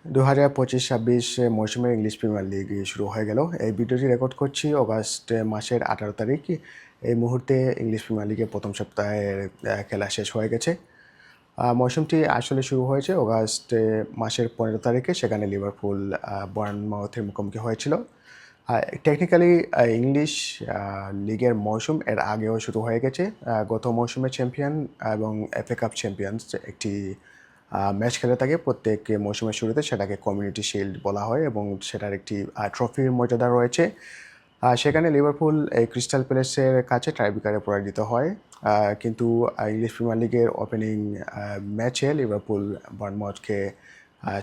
2025-26 মৌসুমের English premier league শুরু হয়ে গেল। এই ভিডিওটি রেকর্ড করছি অগাস্ট মাসের 18 তারিখ। এই মুহূর্তে ইংলিশ প্রিমিয়ার লিগের প্রথম সপ্তাহের খেলা শেষ হয়ে গেছে। মৌসুমটি আসলে শুরু হয়েছে অগাস্ট মাসের 15 তারিখে, সেখানে লিভারপুল বার্নমাউথের মুখোমুখি হয়েছিল। টেকনিক্যালি ইংলিশ লিগের মৌসুম এর আগেও শুরু হয়ে গেছে। গত মৌসুমের চ্যাম্পিয়ন এবং এফএ কাপ চ্যাম্পিয়ন্স একটি ম্যাচ খেলে থাকে প্রত্যেক মৌসুমের শুরুতে, সেটাকে কমিউনিটি শিল্ড বলা হয় এবং সেটার একটি ট্রফির মর্যাদা রয়েছে। সেখানে লিভারপুল এই ক্রিস্টাল প্যালেসের কাছে টাইব্রেকারে পরাজিত হয়, কিন্তু ইংলিশ প্রিমিয়ার লিগের ওপেনিং ম্যাচে লিভারপুল বার্নমাউথকে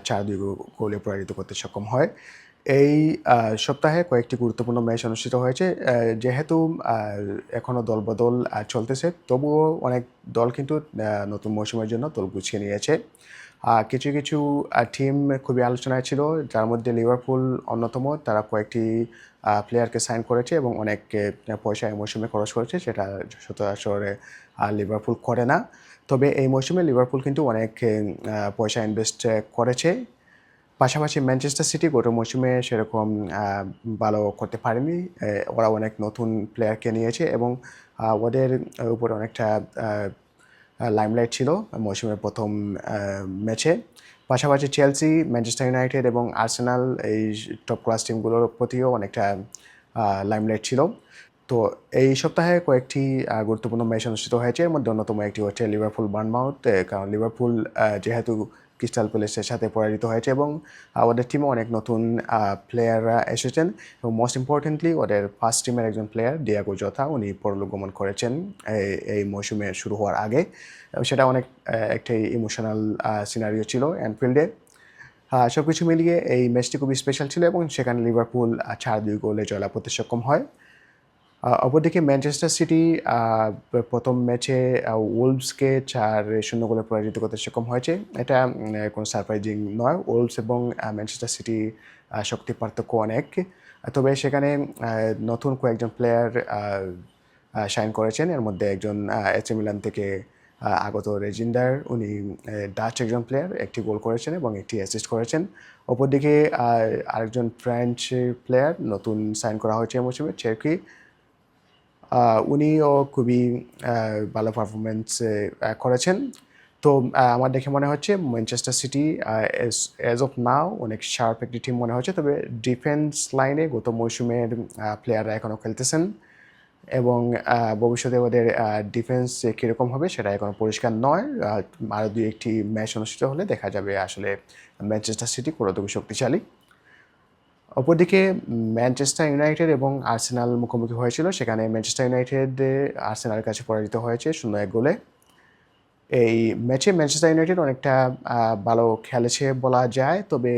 4-2 গোলে পরাজিত করতে সক্ষম হয়। এই সপ্তাহে কয়েকটি গুরুত্বপূর্ণ ম্যাচ অনুষ্ঠিত হয়েছে। যেহেতু এখনও দলবদল চলতেছে, তবুও অনেক দল কিন্তু নতুন মৌসুমের জন্য দল গুছিয়ে নিয়েছে। কিছু কিছু টিম খুবই আলোচনায় ছিল, যার মধ্যে লিভারপুল অন্যতম। তারা কয়েকটি প্লেয়ারকে সাইন করেছে এবং অনেক পয়সা এই মৌসুমে খরচ করেছে, সেটা সচরাচর লিভারপুল করে না। তবে এই মৌসুমে লিভারপুল কিন্তু অনেক পয়সা ইনভেস্ট করেছে। পাশাপাশি ম্যানচেস্টার সিটি গত মৌসুমে সেরকম ভালো করতে পারেনি। ওরা অনেক নতুন প্লেয়ারকে নিয়েছে এবং ওদের উপরে অনেকটা লাইমলাইট ছিল মৌসুমের প্রথম ম্যাচে। পাশাপাশি চেলসি, ম্যানচেস্টার ইউনাইটেড এবং আর্সেনাল এই টপ ক্লাস টিমগুলোর প্রতিও অনেকটা লাইমলাইট ছিল। তো এই সপ্তাহে কয়েকটি গুরুত্বপূর্ণ ম্যাচ অনুষ্ঠিত হয়েছে। এর মধ্যে অন্যতম একটি হচ্ছে লিভারপুল বার্নমাউথ, কারণ লিভারপুল যেহেতু ক্রিস্টাল প্যালেসের সাথে পরাজিত হয়েছে এবং ওদের টিমে অনেক নতুন প্লেয়াররা এসেছেন এবং মোস্ট ইম্পর্টেন্টলি ওদের ফার্স্ট টিমের একজন প্লেয়ার ডিয়াগো জোতা, উনি পরলোক গমন করেছেন এই মৌসুমে শুরু হওয়ার আগে। সেটা অনেক একটি ইমোশনাল সিনারিও ছিল অ্যানফিল্ডে। সব কিছু মিলিয়ে এই ম্যাচটি খুবই স্পেশাল ছিল এবং সেখানে লিভারপুল 4-2 গোলে জয়লাভ করতে সক্ষম হয়। অপরদিকে ম্যানচেস্টার সিটি প্রথম ম্যাচে ওলভসকে 4-0 গোলে পরাজিত করতে সক্ষম হয়েছে। এটা কোনো সারপ্রাইজিং নয়। ওলভস এবং ম্যানচেস্টার সিটি শক্তি পার্থক্য অনেক। তবে সেখানে নতুন কয়েকজন প্লেয়ার শাইন করেছেন। এর মধ্যে একজন এসি মিলান থেকে আগত রেজিন্ডার, উনি ডাচ একজন প্লেয়ার, একটি গোল করেছেন এবং একটি অ্যাসিস্ট করেছেন। অপরদিকে আরেকজন ফ্রেঞ্চ প্লেয়ার নতুন সাইন করা হয়েছে এই মৌসুমে, চেরকি। উনিও খুবই ভালো পারফরমেন্স করেছেন। তো আমার দেখে মনে হচ্ছে ম্যানচেস্টার সিটি অ্যাজ অফ নাও অনেক শার্প একটি টিম মনে হচ্ছে। তবে ডিফেন্স লাইনে গত মৌসুমের প্লেয়াররা এখনও খেলতেছেন এবং ভবিষ্যতে ওদের ডিফেন্স কীরকম হবে সেটা এখনও পরিষ্কার নয়। আরও দুই একটি ম্যাচ অনুষ্ঠিত হলে দেখা যাবে আসলে ম্যানচেস্টার সিটি কতটুকু শক্তিশালী। অপরদিকে ম্যানচেস্টার ইউনাইটেড এবং আর্সেনাল মুখোমুখি হয়েছিল। সেখানে ম্যানচেস্টার ইউনাইটেড আর্সেনালের কাছে পরাজিত হয়েছে 0-1 গোলে। এই ম্যাচে ম্যানচেস্টার ইউনাইটেড অনেকটা ভালো খেলেছে বলা যায়, তবে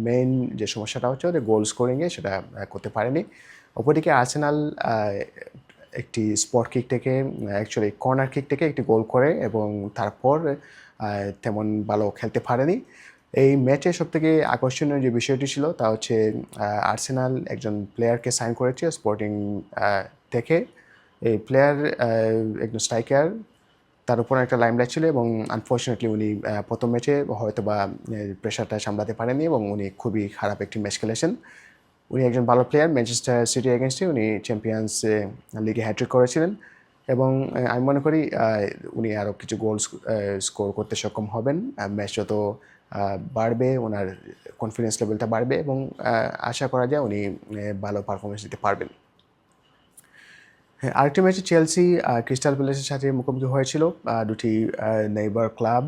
মেইন যে সমস্যাটা হচ্ছে ওদের গোল স্কোরিংয়ে সেটা করতে পারেনি। অপরদিকে আর্সেনাল একটি স্পট কিক থেকে, অ্যাকচুয়ালি কর্নার কিক থেকে একটি গোল করে এবং তারপর তেমন ভালো খেলতে পারেনি। এই ম্যাচে সবথেকে আকর্ষণীয় যে বিষয়টি ছিল তা হচ্ছে আর্সেনাল একজন প্লেয়ারকে সাইন করেছে স্পোর্টিং থেকে। এই প্লেয়ার একজন স্ট্রাইকার, তার উপর একটা লাইমলাইট ছিল এবং আনফর্চুনেটলি উনি প্রথম ম্যাচে হয়তো বা প্রেশারটা সামলাতে পারেনি এবং উনি খুবই খারাপ একটি ম্যাচ খেলেছেন। উনি একজন ভালো প্লেয়ার, ম্যানচেস্টার সিটি এগেনস্টে উনি চ্যাম্পিয়ন্স লিগে হ্যাট্রিক করেছিলেন এবং আমি মনে করি উনি আরও কিছু গোল স্কোর করতে সক্ষম হবেন। ম্যাচ যত বাড়বে ওনার কনফিডেন্স লেভেলটা বাড়বে এবং আশা করা যায় উনি ভালো পারফরমেন্স দিতে পারবেন। আরেকটি ম্যাচে চেলসি ক্রিস্টাল প্যালেসের সাথে মুখোমুখি হয়েছিল, দুটি নেইবার ক্লাব।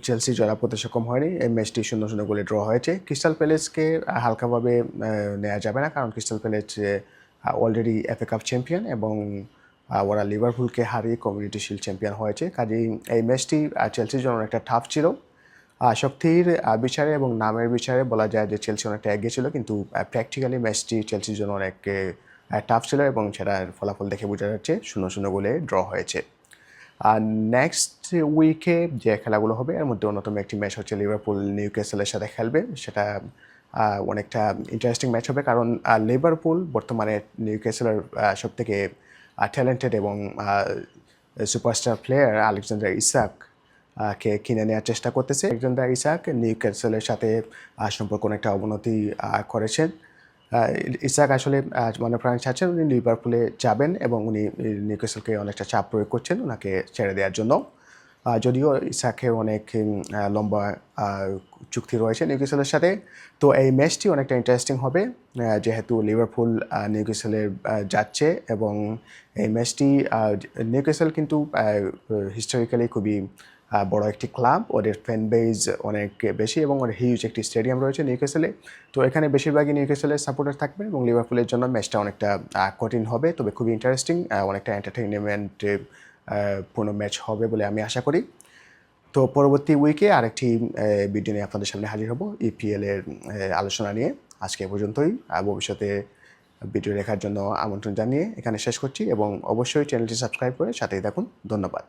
চেলসি জয়লাভ করতে সক্ষম হয়নি। এই ম্যাচটি 0-0 গোলে ড্র হয়েছে। ক্রিস্টাল প্যালেসকে হালকাভাবে নেওয়া যাবে না, কারণ crystal palace already FA cup champion এবং ওরা লিভারপুলকে হারিয়ে কমিউনিটি শিল্ড চ্যাম্পিয়ন হয়েছে। কাজেই এই ম্যাচটি চেলসির জন্য একটা টাফ ছিল। শক্তির বিচারে এবং নামের বিচারে বলা যায় যে চেলসি অনেকটা এগিয়ে ছিল, কিন্তু প্র্যাকটিক্যালি ম্যাচটি চেলসির জন্য অনেক টাফ ছিল এবং সেটার ফলাফল দেখে বোঝা যাচ্ছে 0-0 গোলে ড্র হয়েছে। আর নেক্সট উইকে যে খেলাগুলো হবে এর মধ্যে অন্যতম একটি ম্যাচ হচ্ছে লিভারপুল নিউক্যাসলের সাথে খেলবে। সেটা অনেকটা ইন্টারেস্টিং ম্যাচ হবে, কারণ লিভারপুল বর্তমানে নিউক্যাসলের সবথেকে ট্যালেন্টেড এবং সুপারস্টার প্লেয়ার আলেকজান্ডার ইসাক, কে কিনে নেওয়ার চেষ্টা করতেছে। আলেকজান্ডার ইসাক নিউক্যাসলের সাথে সম্পর্ক অনেকটা অবনতি করেছেন। ইসাক আসলে মনে প্রাণে চাচ্ছেন উনি লিভারপুলে যাবেন এবং উনি নিউক্যাসলকে অনেকটা চাপ প্রয়োগ করছেন ওনাকে ছেড়ে দেওয়ার জন্য। যদিও ইসাকের অনেক লম্বা চুক্তি রয়েছে নিউক্যাসলের সাথে। তো এই ম্যাচটি অনেকটা ইন্টারেস্টিং হবে যেহেতু লিভারপুল নিউক্যাসলে যাচ্ছে এবং এই ম্যাচটি নিউক্যাসল কিন্তু হিস্টোরিক্যালি খুবই বড় একটি ক্লাব, ওদের ফ্যান বেজ অনেক বেশি এবং ওদের হিউজ একটি স্টেডিয়াম রয়েছে নিউক্যাসলে। তো এখানে বেশিরভাগই নিউক্যাসলের সাপোর্টার থাকবে এবং লিভারপুলের জন্য ম্যাচটা অনেকটা কঠিন হবে, তবে খুবই ইন্টারেস্টিং, অনেকটা এন্টারটেইনমেন্ট পূর্ণ ম্যাচ হবে বলে আমি আশা করি। তো পরবর্তী উইকে আরেকটি ভিডিও নিয়ে আপনাদের সামনে হাজির হব ইপিএল এর আলোচনা নিয়ে। আজকে এ পর্যন্তই, ভবিষ্যতে ভিডিও দেখার জন্য আমন্ত্রণ জানিয়ে এখানে শেষ করছি এবং অবশ্যই চ্যানেলটি সাবস্ক্রাইব করে সাথেই থাকুন। ধন্যবাদ।